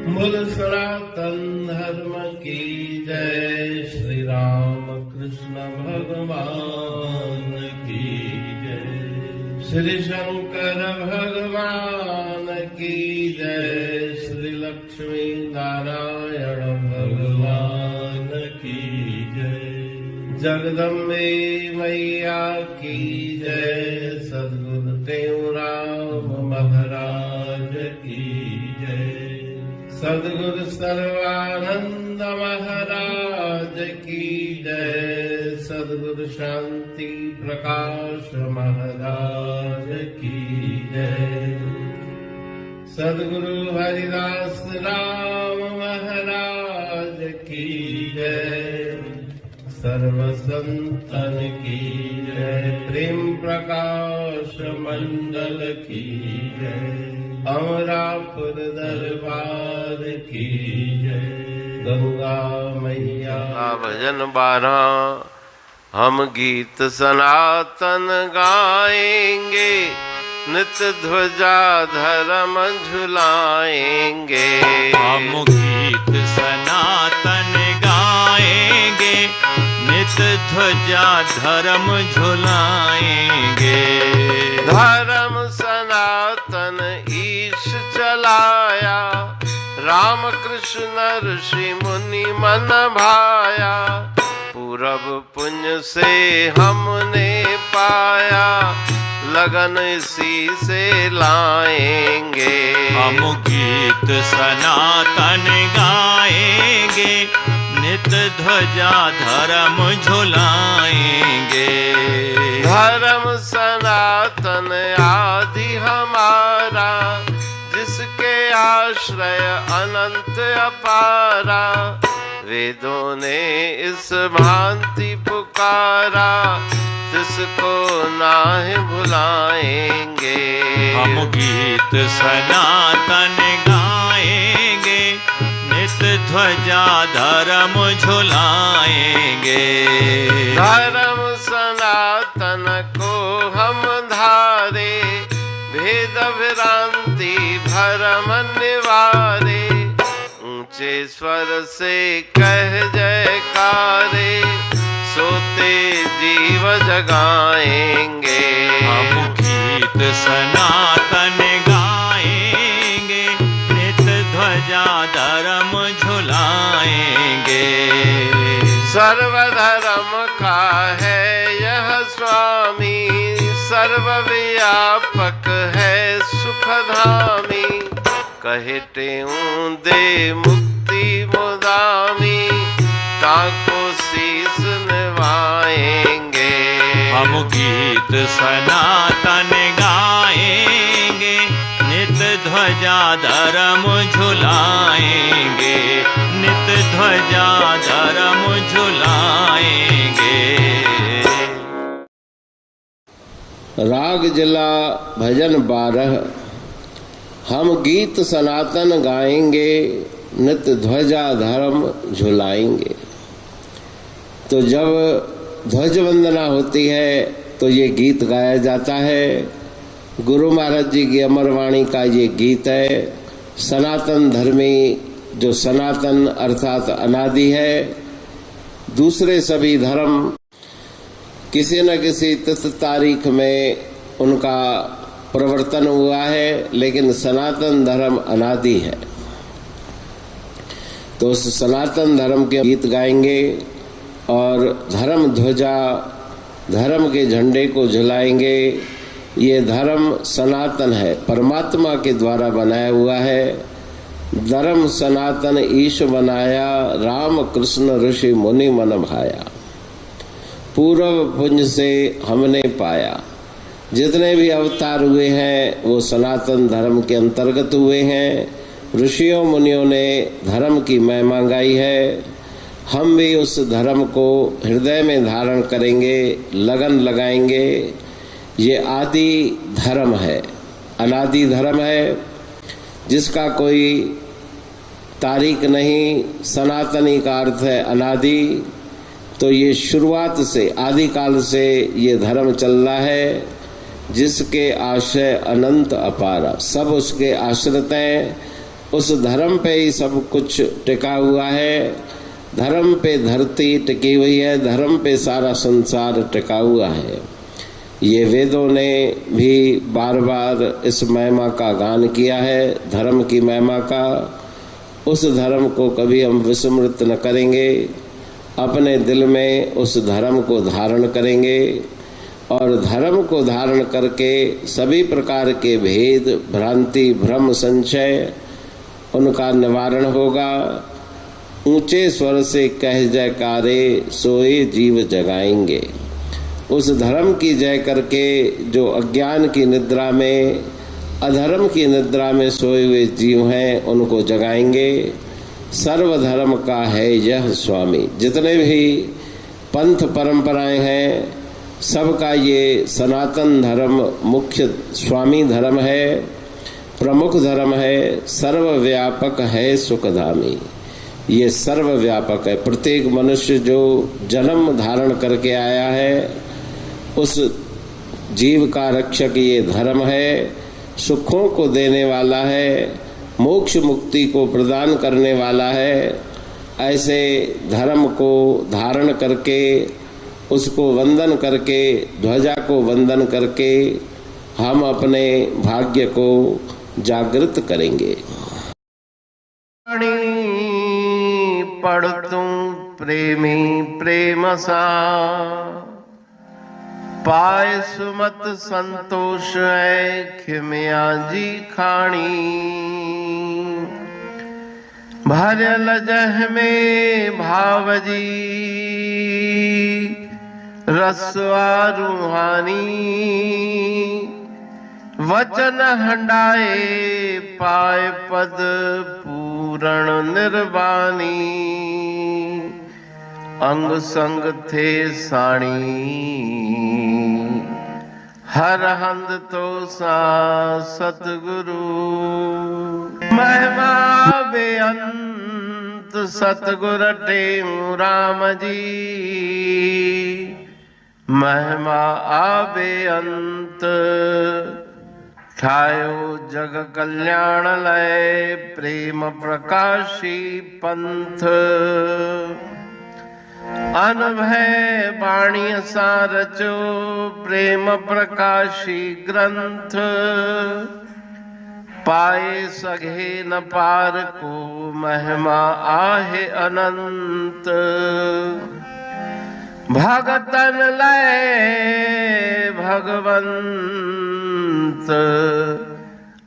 मूल सनातन धर्म की जय। श्री राम कृष्ण भगवान की जय। श्री शंकर भगवान की जय। श्री लक्ष्मी नारायण भगवान की जय। जगदम्बे मैया की जय। सद्गुरु देवराम महाराज की जय। सद्गुरु सर्वानंद महाराज की जय। सद्गुरु शांति प्रकाश महाराज की जय। सद्गुरु हरिदास राम महाराज की जय। सर्व संतन की जय। प्रेम प्रकाश मंडल की जय। अमरापुर दरबार की जय। गंगा मैया। भजन 12। हम गीत सनातन गाएंगे, नित्य ध्वजा धर्म झुलाएंगे। हम गीत सनातन गाएंगे, नित्य ध्वजा धर्म झुलाएंगे। धर्म सनातन ईश चलाया, राम कृष्ण ऋषि मुनि मन भाया। पूरब पुण्य से हमने पाया, लगन इसी से लाएंगे। हम गीत सनातन गाएंगे, नित्य ध्वजा धर्म झुलाएंगे। धर्म सनातन आदि हमारा, जिसके आश्रय अनंत अपारा। वेदों ने इस भांति पुकारा, जिसको नाहि भुलाएंगे। हम गीत सनातन गाएंगे, नित्य ध्वजा धर्म झुलाएंगे। धर्म सनातन को हम धारे, भेद भ्रांति भरम निवारे। ऊंचे स्वर से कह जयकारे, सोते जीव जगाएंगे। हम गीत सनातन गाएंगे, नित्य ध्वजा धर्म झुलाएंगे। सर्वधर्म का है यह स्वामी, सर्वव्यापक है सुखधामी। कहे तेऊं दे मुक्ति मुदामी, ताको शीस निभाएंगे। हम गीत सनातन गाएंगे, नित्य ध्वजा धर्म झुलाएंगे। नित्य ध्वजा धर्म झुलाएंगे। राग जिला भजन 12। हम गीत सनातन गाएंगे, नित्य ध्वजा धर्म झुलाएंगे। तो जब ध्वज वंदना होती है तो ये गीत गाया जाता है। गुरु महाराज जी की अमरवाणी का ये गीत है। सनातन धर्मी जो सनातन अर्थात अनादि है। दूसरे सभी धर्म किसी न किसी तिथि तारीख में उनका प्रवर्तन हुआ है, लेकिन सनातन धर्म अनादि है। तो उस सनातन धर्म के गीत गाएंगे और धर्म ध्वजा धर्म के झंडे को झुलाएंगे। ये धर्म सनातन है, परमात्मा के द्वारा बनाया हुआ है। धर्म सनातन ईश बनाया, राम कृष्ण ऋषि मुनि मन भाया। पूर्व पुण्य से हमने पाया। जितने भी अवतार हुए हैं वो सनातन धर्म के अंतर्गत हुए हैं। ऋषियों मुनियों ने धर्म की महिमा गाई है। हम भी उस धर्म को हृदय में धारण करेंगे, लगन लगाएंगे। ये आदि धर्म है, अनादि धर्म है, जिसका कोई तारीख नहीं। सनातनी का अर्थ है अनादि। तो ये शुरुआत से आदिकाल से ये धर्म चल रहा है, जिसके आश्रय अनंत अपारा। सब उसके आश्रित हैं। उस धर्म पे ही सब कुछ टिका हुआ है। धर्म पे धरती टिकी हुई है, धर्म पे सारा संसार टिका हुआ है। ये वेदों ने भी बार बार इस महिमा का गान किया है, धर्म की महिमा का। उस धर्म को कभी हम विस्मृत न करेंगे, अपने दिल में उस धर्म को धारण करेंगे और धर्म को धारण करके सभी प्रकार के भेद, भ्रांति, भ्रम, संशय उनका निवारण होगा। ऊंचे स्वर से कह जयकारे सोए जीव जगाएंगे। उस धर्म की जय करके जो अज्ञान की निद्रा में, अधर्म की निद्रा में सोए हुए जीव हैं उनको जगाएंगे। सर्वधर्म का है यह स्वामी। जितने भी पंथ परंपराएं हैं सबका ये सनातन धर्म मुख्य स्वामी धर्म है, प्रमुख धर्म है, सर्वव्यापक है सुखधामी। ये सर्वव्यापक है। प्रत्येक मनुष्य जो जन्म धारण करके आया है उस जीव का रक्षक ये धर्म है, सुखों को देने वाला है, मोक्ष मुक्ति को प्रदान करने वाला है। ऐसे धर्म को धारण करके, उसको वंदन करके, ध्वजा को वंदन करके हम अपने भाग्य को जागृत करेंगे। पढ़तु प्रेमी प्रेम सा, पाए सुमत संतोष है खिमिया जी खाणी। भरल जह में भावजी रसवा रूहानी। वचन हंडाए पाए पद पूरण निर्वाणी। अंग संग थे साणी हर हंद तो सा सतगुरु। महिमा बेअंत सतगुर टेऊ राम जी। महिमा आबे अंत ठायो जग कल्याण लय। प्रेम प्रकाशी पंथ अनभय बाणी सारचो। प्रेम प्रकाशी ग्रंथ पाए सघे न पार को। महिमा आहे अनंत भगतन लय भगवंत।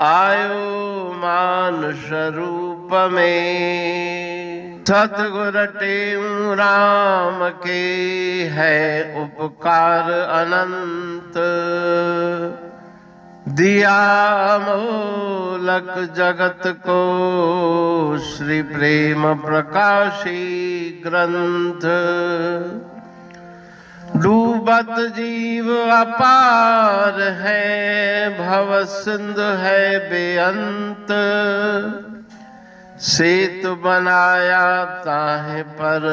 आयो मानुष रूप में। सतगुर टेऊ राम के है उपकार अनंत। दिया मोलक जगत को श्री प्रेम प्रकाशी ग्रंथ। डूबत जीव अपार है भव सिंध है बेअंत। सेतु बनाया ताहे पर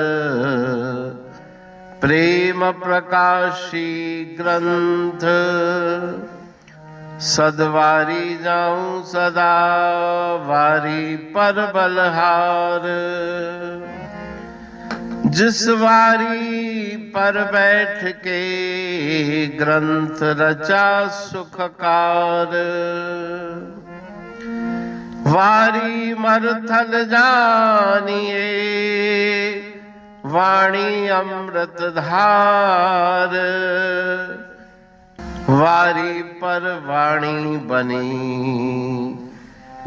प्रेम प्रकाशी ग्रंथ। सदवारी जाऊं सदा वारी पर बलहार। जिस वारी पर बैठ के ग्रंथ रचा सुखकार। वारी मरथल जानिए वाणी अमृत धार। वारी पर वाणी बनी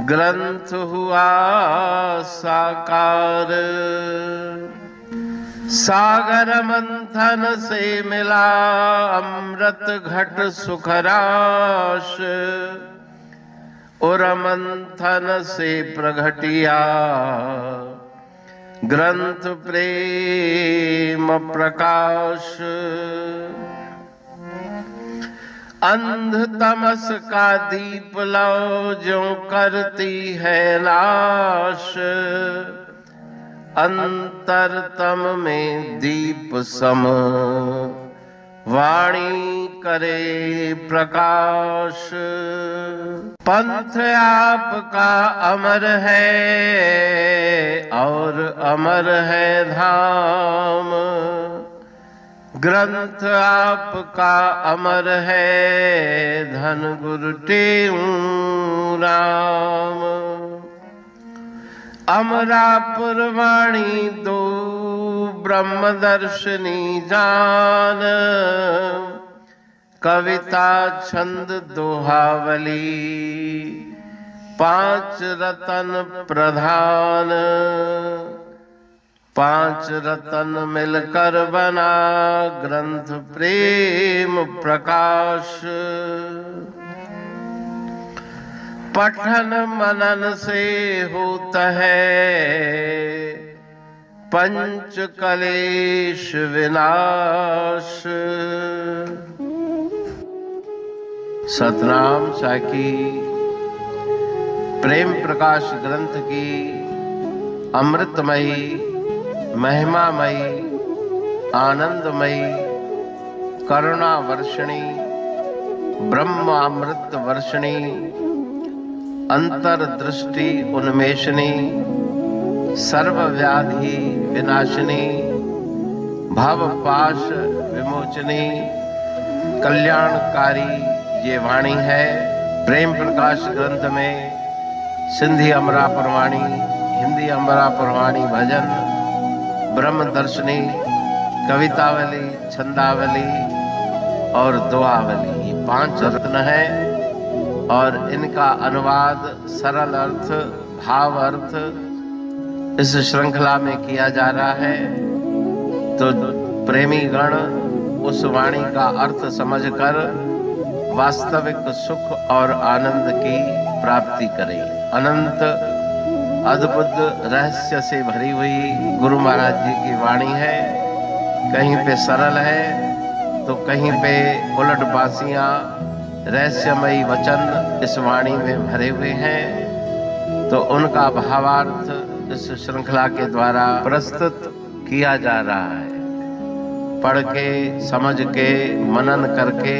ग्रंथ हुआ साकार। सागर मंथन से मिला अमृत घट सुखराश। और मंथन से प्रगटिया ग्रंथ प्रेम प्रकाश। अंध तमस का दीप लो जो करती है नाश। अंतरतम में दीप सम वाणी करे प्रकाश। पंथ आपका अमर है और अमर है धाम। ग्रंथ आपका अमर है धन गुरु टेऊ राम। अमरापुर वाणी दो ब्रह्मदर्शनी जान। कविता छंद दोहावली 5 रतन प्रधान। 5 रतन मिलकर बना ग्रंथ प्रेम प्रकाश। पठन मनन से होता है पंच कलेश विनाश। सतनाम साखी प्रेम प्रकाश ग्रंथ की अमृतमयी महिमामयी आनंदमयी करुणा वर्षिणी ब्रह्म अमृत वर्षिणी अंतर्दृष्टि उन्मेषणी सर्वव्याधि विनाशिनी भवपाश विमोचनी कल्याणकारी ये वाणी है। प्रेम प्रकाश ग्रंथ में सिंधी अमरापुर वाणी, हिंदी अमरापुर वाणी भजन, ब्रह्म दर्शनी, कवितावली, छंदावली और दोहावली ये 5 रत्न है और इनका अनुवाद सरल अर्थ भाव अर्थ इस श्रृंखला में किया जा रहा है। तो प्रेमी गण उस वाणी का अर्थ समझकर वास्तविक सुख और आनंद की प्राप्ति करें। अनंत अद्भुत रहस्य से भरी हुई गुरु महाराज जी की वाणी है। कहीं पे सरल है तो कहीं पे उलट बासियां रहस्यमयी वचन इस वाणी में भरे हुए हैं। तो उनका भावार्थ इस श्रृंखला के द्वारा प्रस्तुत किया जा रहा है। पढ़ के समझ के मनन करके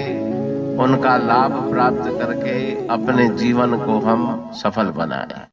उनका लाभ प्राप्त करके अपने जीवन को हम सफल बनाएं।